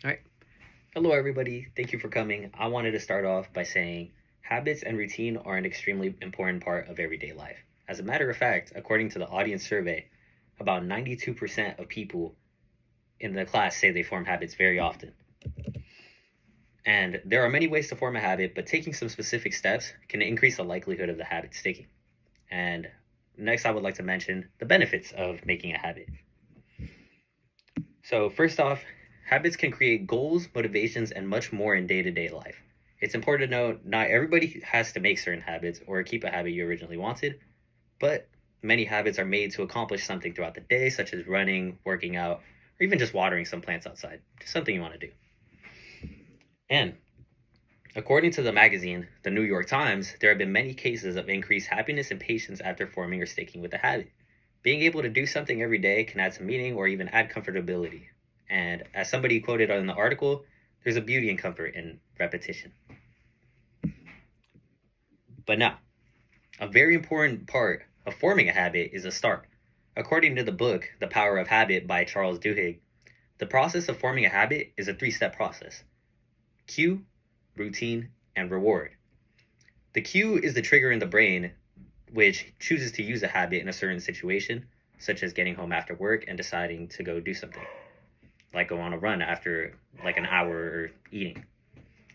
All right. Hello, everybody. Thank you for coming. I wanted to start off by saying habits and routine are an extremely important part of everyday life. As a matter of fact, according to the audience survey, about 92% of people in the class say they form habits very often. And there are many ways to form a habit, but taking some specific steps can increase the likelihood of the habit sticking. And next, I would like to mention the benefits of making a habit. So, first off, habits can create goals, motivations, and much more in day to day life. It's important to note not everybody has to make certain habits or keep a habit you originally wanted, but many habits are made to accomplish something throughout the day, such as running, working out, or even just watering some plants outside. Just something you want to do. And according to the magazine, The New York Times, there have been many cases of increased happiness and patience after forming or sticking with a habit. Being able to do something every day can add some meaning or even add comfortability. And as somebody quoted in the article, there's a beauty and comfort in repetition. But now, a very important part of forming a habit is a start. According to the book, The Power of Habit by Charles Duhigg, the process of forming a habit is a three-step process: cue, routine, and reward. The cue is the trigger in the brain which chooses to use a habit in a certain situation, such as getting home after work and deciding to go do something, like go on a run after like an hour or eating.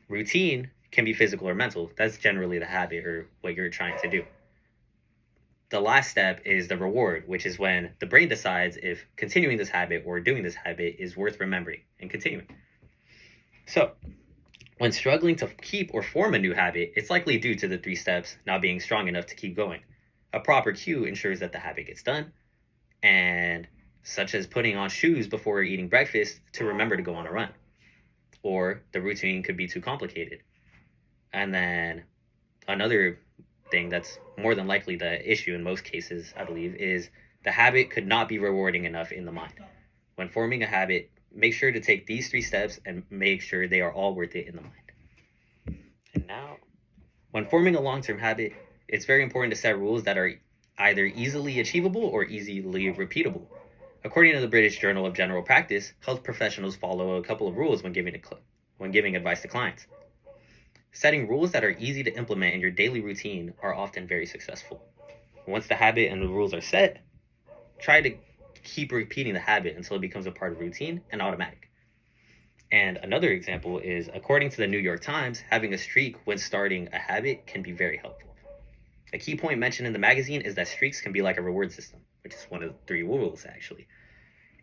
Routine can be physical or mental. That's generally the habit or what you're trying to do. The last step is the reward, which is when the brain decides if continuing this habit or doing this habit is worth remembering and continuing. So, when struggling to keep or form a new habit, it's likely due to the three steps not being strong enough to keep going. A proper cue ensures that the habit gets done, and such as putting on shoes before eating breakfast to remember to go on a run. Or the routine could be too complicated. And then another thing that's more than likely the issue in most cases, I believe, is the habit could not be rewarding enough in the mind. When forming a habit, make sure to take these three steps and make sure they are all worth it in the mind. And now, when forming a long-term habit, it's very important to set rules that are either easily achievable or easily repeatable. According to the British Journal of General Practice, health professionals follow a couple of rules when giving advice to clients. Setting rules that are easy to implement in your daily routine are often very successful. Once the habit and the rules are set, try to keep repeating the habit until it becomes a part of routine and automatic. And another example is, according to the New York Times, having a streak when starting a habit can be very helpful. A key point mentioned in the magazine is that streaks can be like a reward system, which is one of the three rules, actually.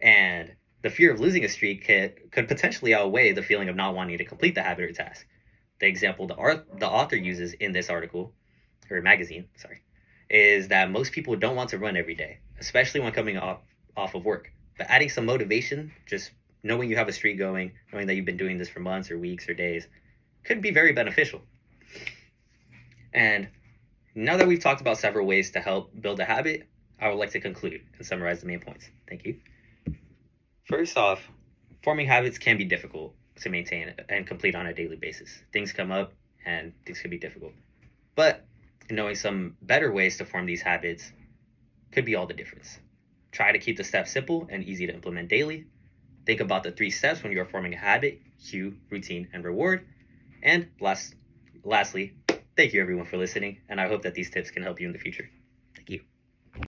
And the fear of losing a streak could potentially outweigh the feeling of not wanting to complete the habit or task. The example the author uses in this article, or magazine, is that most people don't want to run every day, especially when coming off of work. But adding some motivation, just knowing you have a streak going, knowing that you've been doing this for months or weeks or days, could be very beneficial. And now that we've talked about several ways to help build a habit, I would like to conclude and summarize the main points. Thank you. First off, forming habits can be difficult to maintain and complete on a daily basis. Things come up and things can be difficult. But knowing some better ways to form these habits could be all the difference. Try to keep the steps simple and easy to implement daily. Think about the three steps when you're forming a habit: cue, routine, and reward. And lastly, thank you everyone for listening, and I hope that these tips can help you in the future.